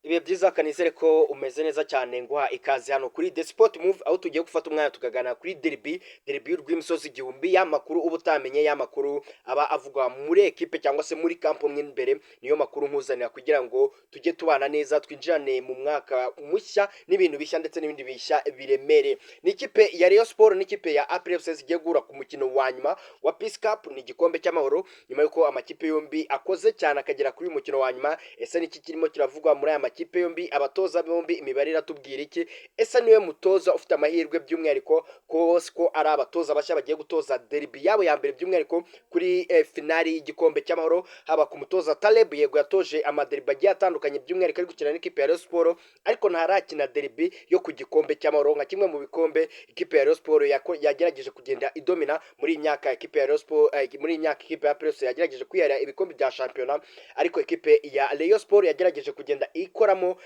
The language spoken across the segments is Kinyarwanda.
Ibihe byiza kanizere ko umeze neza cyane nguha ikaze hano kuri The Sport Move aho tugiye gufata umwanya tukaganira kuri derby y'urw'imisozi igihumbi y'amakuru uba utamenye y'amakuru aba avugwa muri ekipe cyangwa se muri kampo mwe imbere niyo makuru nkuzanira kugira ngo tujye tubana neza twinjirane mu mwaka mushya n'ibintu bishya ndetse n'ibindi bishya biremere. Ni ikipe ya Rayon Sport n'ikipe ya APR FC zigiye guhura ku mukino wa nyuma wa Peace Cup, ni igikombe cy'amahoro nyuma yuko amakipe yombi akoze cyane akagera kuri uyu mukino wa nyuma. Ese niki kirimo kiravugwa muri aya makipe yombi? Abatoza bombi imibare iratubwira iki? Ese niwe mutoza ufite amahirwe by'umwihariko ko ari abatoza bashya bagiye gutoza derby yabo ya mbere by'umwihariko kuri finali y'igikombe cy'amahoro? Haba ku mutoza Taleb, yego yatoje amaderby agiye atandukanye by'umwihariko ari gukina n'ikipe ya Rayon Sport, ariko ntarakina derby yo ku gikombe cy'amahoro nka kimwe mu bikombe ikipe ya Rayon Sport yagerageje kugenda idomina muri iyi myaka. Ikipe ya Rayon Sport muri iyi myaka ikipe ya Press yagerageje kwihera ibikombe bya shampiyona, ariko ikipe ya Rayon Sport yagerageje kugenda ikoramo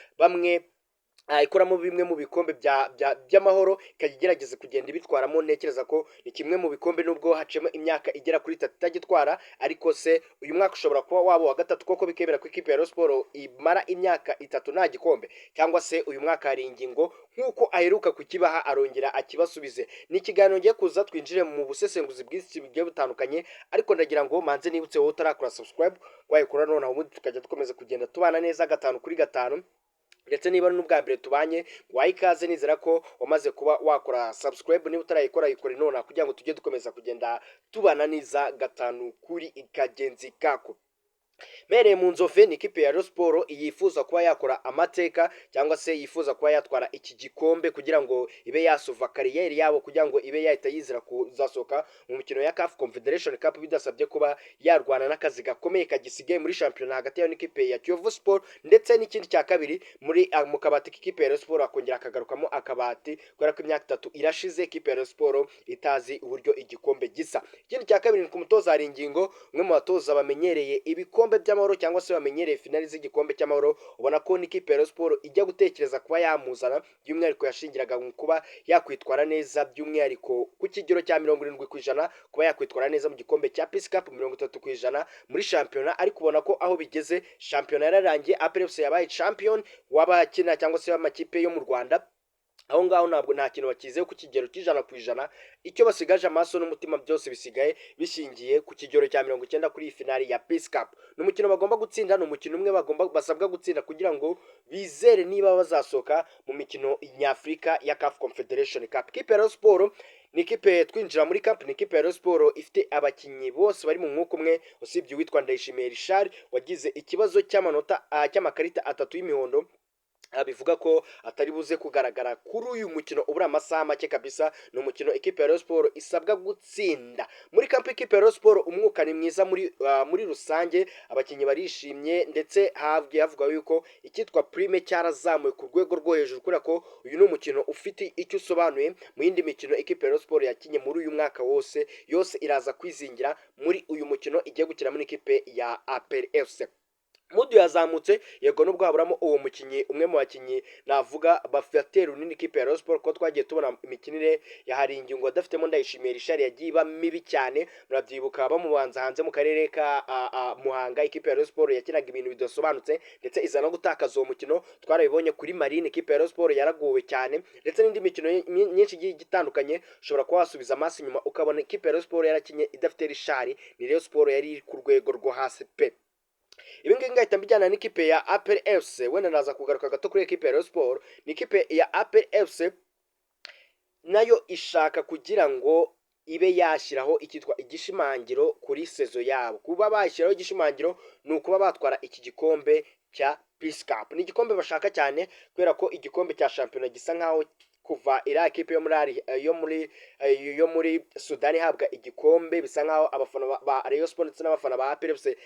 bimwe mu bikombe by'amahoro ikajya igerageza kugenda ibitwaramo. Ntekereza ko ni kimwe mu bikombe nubwo hacemo imyaka igera kuri 3 itagitwara, ariko se uyu mwaka ushobora kuba wabo wa gatatu koko bikemera ko ikipe ya Rayon Sport imara imyaka 3 nta gikombe, cyangwa se uyu mwaka hari ingingo nk'uko aheruka kukibaha arongera akibasubize. Ni ikiganiro ngiye kuza twinjire mu busesenguzi bw'isi bigiye butandukanye, ariko ndagira ngo manze nibutse wowe utarakora subscribe wayikora none ubundi tukajya dukomeza kugenda tubana neza 5 kuri 5. Ndetse niba n'ubwa mbere tubanye waha ikaze, nizera ko wamaze kuba wakora subscribe. Niba utarayikora yikore none kugira ngo tujye dukomeza kugenda tubana neza 5 kuri ikagenzi kako. Mereye mu Nzove ni ikipe ya Rayon Sport yifuza kuba yakora amateka cyangwa se yifuza kuba yatwara iki gikombe kugira ngo ibe yasova kariyeri yabo, kugira ngo ibe yahita yizira kuzasohoka mu mikino ya CAF Confederation Cup bidasabye kuba yarwana n'akazi gakomeye kagisigaye muri shampiyona hagati yayo n'ikipe ya Kiyovu Sport. Ndetse n'ikindi cya kabiri muri mu kabati k'ikipe ya Rayon Sport akongera akagarukamo akabati kubera ko imyaka 3 irashize ikipe ya Rayon Sport itazi uburyo igikombe gisa. Ikindi cya kabiri ni ku mutoza hari ingingo, umwe mu batoza bamenyereye ibikombe by'amahoro cyangwa se bamenyereye finali z'igikombe cy'amahoro. Ubona ko n'ikipe ya Rayon Sport ijya gutekereza kuba yamuzana, by'umwihariko yashingiraga mu kuba yakwitwara neza by'umwihariko ku kigero cya 70%, kuba yakwitwara neza mu gikombe cya Peace Cup, 30% muri shampiyona. ariko ubona ko aho bigeze shampiyona yararangiye, APR FC yabaye champion w'abakina cyangwa se amakipe yo mu Rwanda. Aho ngaho ntabwo nta kintu bakizeho ku kigero cy'100%, icyo basigaje amaso n'umutima byose bisigaye bishingiye ku kigero cya 90 kuri finali ya Peace Cup. N'umukino bagomba gutsinda, n'umukino umwe basabwa gutsinda kugira ngo bizere niba bazasohoka mu mikino nyafrika ya CAF Confederation Cup. Ikipe ya Rayon Sport ni ikipe twinjira muri camp, ni ikipe ya Rayon Sport ifite abakinnyi bose bari mu mwuka umwe, usibye uwitwa Ndayishimiye Richard wagize ikibazo cy'amanota cy'amakarita 3 y'imihondo, bivuga ko atari buze kugaragara kuri uyu mukino ubura amasaha make kabisa. Ni umukino ikipe ya Rayon Sport isabwa gutsinda. Muri kampo ikipe ya Rayon Sport umwuka ni mwiza muri rusange, abakinnyi barishimye, ndetse havuga yuko icyitwa prime cyarazamuye ku rwego rwo hejuru kubera ko uyu ni umukino ufite icyo usobanuye. Mu yindi mikino ikipe ya Rayon Sport yakinye muri uyu mwaka wose yose iraza kwizingira muri uyu mukino igiye gukina muri ikipe ya APR FC. Mudu yazamutse, yego nubwo haburamo uwo mukinnyi umwe mu bakinnyi navuga bafite runini ikipe ya Rayon Sport, ko twagiye tubona imikinire ya hari ingingo adafitemo Ndayishimiye Richard yagiye iba mibi cyane. Murabyibuka bamubanza hanze mu karere ka Muhanga, ikipe ya Rayon Sport yakinaga ibintu bidasobanutse ndetse iza no gutakaza uwo mukino. Twarabibonye kuri Marine, ikipe ya Rayon Sport yaragowe cyane, ndetse n'indi mikino myinshi igiye itandukanye ushobora kuba wasubiza amaso inyuma ukabona ikipe ya Rayon Sport yarakinye idafite Richard. Ni Rayon Sport yari ku rwego rwo hasi pe. Ibi ngibi ngahita mbijyana n'ikipe ya APR FC. Wenda naza kugaruka gato kuri ikipe ya Rayon Sport. Ni ikipe ya APR FC nayo ishaka kugira ngo ibe yashyiraho ikitwa igishimangiro kuri sezo yabo. Kuba bashyiraho igishimangiro ni ukuba batwara iki gikombe cya Peace Cup. Ni igikombe bashaka cyane kubera ko igikombe cya shampiyona gisa nkaho kuva iriya kipe yo muri Sudani habwa igikombe, bisa nkaho abafana ba Rayon Sport ndetse n'abafana ba APR FC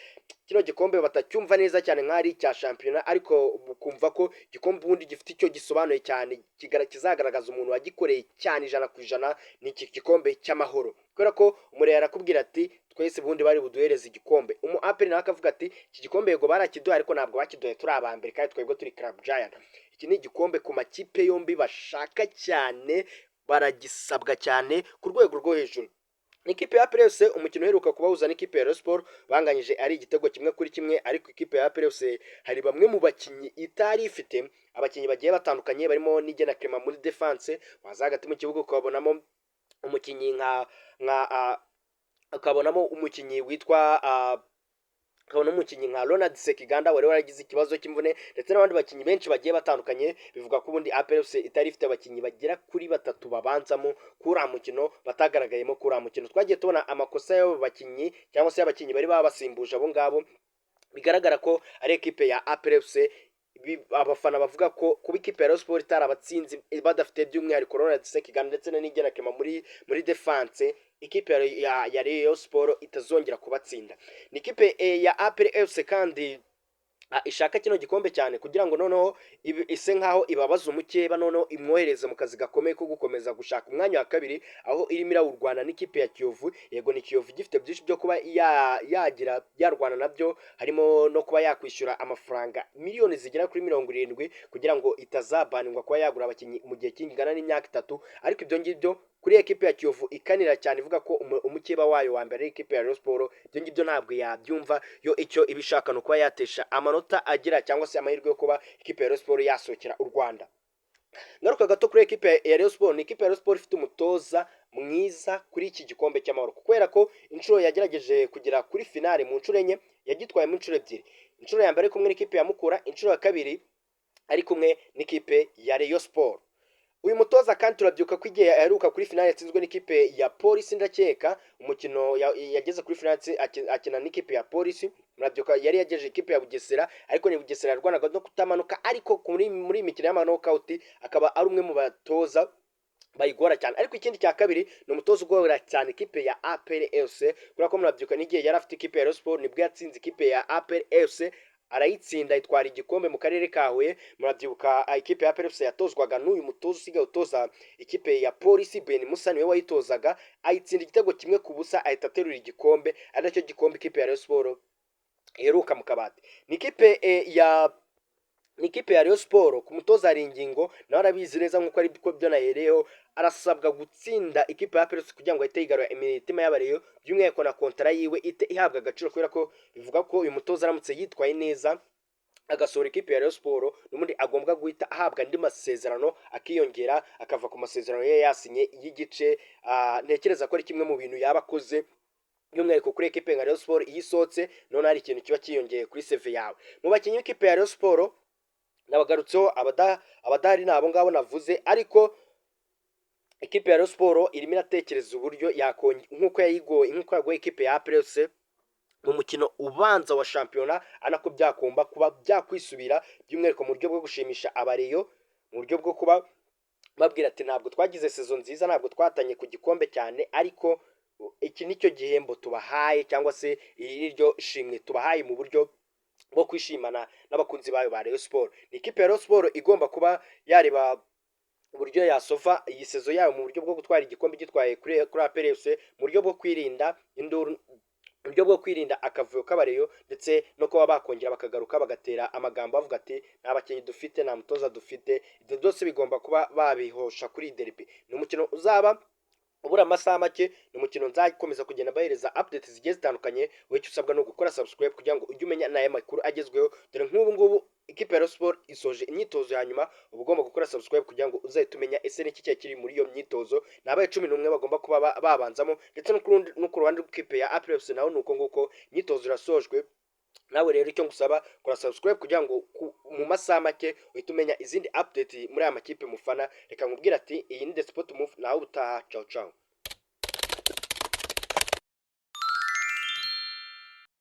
kino gikombe batacyumva neza cyane nk'ari cya shampiyona, ariko kumva ko igikombe ubundi gifite icyo gisobanuye cyane kizagaragaza umuntu wagikoreye cyane 100%, ni iki gikombe cy'amahoro. Kubera ko umurera arakubwira ati twese ubundi bari buduhereza igikombe. APR nawe akavuga ati iki gikombe yego barakiduhaye ariko ntabwo bakiduhaye turi abambere kandi twebwe turi Club Giant. Iki ni igikombe ku makipe yombi bashaka cyane, baragisabwa cyane ku rwego rwo hejuru. Ikipe ya APR FC umukino uheruka kubahuza n'ikipe ya Rayon Sport banganyije ari igitego kimwe kuri kimwe, ariko ikipe ya APR FC hari bamwe mu bakinnyi itari ifite, abakinnyi bagiye batandukanye barimo Nigena Clement muri defense, waza hagati mu kibuga ukabonamo umukinnyi ukabonamo umukinnyi witwa ukabona umukinnyi nka Ronald Sekiganda wari waragize ikibazo cy'imvune, ndetse n'abandi bakinnyi benshi bagiye batandukanye. Bivuga ko ubundi APR FC itari ifite abakinnyi bagera kuri batatu babanzamo kuri mukino batagaragayemo kuri mukino. Twagiye tubona amakosa y'abo bakinnyi cyangwa se y'abakinnyi bari babasimbuje abo ngabo, bigaragara ko ari ekipe ya APR FC. Abafana bavuga ko kuba ikipe ya Rayon Sport itarabatsinzi badafite by'umwihariko Ronald Sekiganda ndetse na Nigena Clement muri defense, ikipe ya Rayon Sport itazongera kubatsinda. Ni ikipe ya APR FC kandi ishaka kino gikombe cyane kugira ngo noneho ise nkaho ibabaza umukeba, noneho imwohereze mu kazi gakomeye ko gukomeza gushaka umwanya wa kabiri, aho irimo irawurwana n'ikipe ya Kiyovu. Yego ni Kiyovu gifite byinshi byo kuba yarwana nabyo, harimo no kuba yakwishyura amafaranga miliyoni zigera kuri 70 kugira ngo itazabanirwa kuba yagura abakinnyi mu gihe kingana n'imyaka 3, ariko ibyo ngibyo kuri ekipe ya Kiyovu ikanira cyane, ivuga ko umukeba wayo wa mbere ekipe ya Rayon Sport, ibyo ngibyo ntabwo yabyumva. Yo icyo ibishaka no kuba yatesha amanota agira cyangwa se amahirwe yo kuba ikipe ya Rayon Sport yasohokera u Rwanda. Ngaruka gato kuri ekipe ya Rayon Sport, ni ikipe ya Rayon Sport ifite umutoza mwiza kuri iki gikombe cy'amahoro, kubera ko inshuro yagerageje kugera kuri finale mu nshuro enye yagitwaye mu nshuro ebyiri. Inshuro ya mbere kumwe n'ikipe ya Mukura, inshuro ya kabiri ari kumwe n'ikipe ya Rayon Sport. Uyu mutoza kandi turabyuka ko igihe aheruka kuri finale yatsinzwe n'ikipe ya Polisi, ndakeka umukino yageze kuri finale akina n'ikipe ya Polisi. Murabyuka yari yagejeje ikipe ya Bugesera, ariko ni Bugesera yarwanaga no kutamanuka, ariko muri imikino y'amanokauti akaba ari umwe mu batoza bayigora cyane. Ariko ikindi cya kabiri ni umutoza ugora cyane ikipe ya APR FC, kubera ko murabyuka n'igihe yari afite ikipe ya Rayon Sport nibwo yatsinze ikipe ya APR FC, arayitsinda itwara igikombe mu karere ka Huye. Murabyibuka ikipe ya APR FC yatozwaga n'uyu mutoza usigaye utoza ikipe ya Polisi, Ben Musa niwe wayitozaga, ayitsinda igitego kimwe ku busa, ahita aterura igikombe, ari nacyo gikombe ikipe ya Rayon Sport iheruka mu kabati. Ni ikipe ya Rayon Sport ku mutoza hari ingingo nawe arabizi neza nk'uko ari byo nahereyeho, arasabwa gutsinda ikipe ya APR kugira ngo ahite yigarura imitima y'abareyo, by'umwihariko na kontara yiwe ihabwa agaciro, kubera ko bivuga ko uyu mutoza aramutse yitwaye neza agasohora ikipe ya Rayon Sport, n'ubundi agomba guhita ahabwa andi masezerano akiyongera, akava ku masezerano ye yasinye y'igice. Ntekereza ko ari kimwe mu bintu yaba akoze, by'umwihariko kuri ekipe ya Rayon Sport iyo isohotse none hari ikintu kiba kiyongeye kuri CV yawe. Mu bakinnyi b'ikipe ya Rayon Sport nabagarutseho abadahari ni abo ngabo navuze, ariko ikipe ya Rayon Sport irimo iratekereza uburyo nk'uko yagoye ikipe ya APR FC mu mukino ubanza wa shampiyona, anako byakomba kuba byakwisubira, by'umwihariko mu buryo bwo gushimisha abareyo, mu buryo bwo kuba babwira ati ntabwo twagize sezo nziza, ntabwo twatanye ku gikombe cyane, ariko iki nicyo gihembo tubahaye, cyangwa se iri niryo shimwe tubahaye mu buryo bwo kwishimana n'abakunzi bayo ba Rayon Sport. Ni ikipe ya Rayon Sport igomba kuba yareba uburyo yasova iyi sezo yayo mu buryo bwo gutwara igikombe gitwaye kuri APR FC, mu buryo bwo kwirinda induru, mu buryo bwo kwirinda akavuyo k'abareyo, ndetse no kuba bakongera bakagaruka bagatera amagambo bavuga ati nta bakinnyi dufite, nta mutoza dufite. Ibyo byose bigomba kuba babihosha kuri derby. Ni umukino uzaba ubura amasaha make, ni umukino nzakomeza kugenda bahereza updates zigiye zitandukanye. Wowe icyo usabwa no gukora subscribe kugira ngo ujye umenya n'aya makuru agezweho, dore nk'ubu ngubu ikipe ya Rayon Sport isoje imyitozo ya nyuma, uba ugomba gukora subscribe kugira ngo uzahite umenya ese n'iki cyari kiri muri iyo myitozo. Ni abaye 11 bagomba kuba babanzamo, ndetse no ku ruhande rw'ikipe ya APR FC naho nuko nguko imyitozo irasojwe. Nawe rero icyo ngusaba kora subscribe kugira ngo mu masaha make uhite umenya izindi update muri aya makipe mufana. Reka nkubwira ati iyi ni The Sport Move, naho ubutaha. Ciao ciao.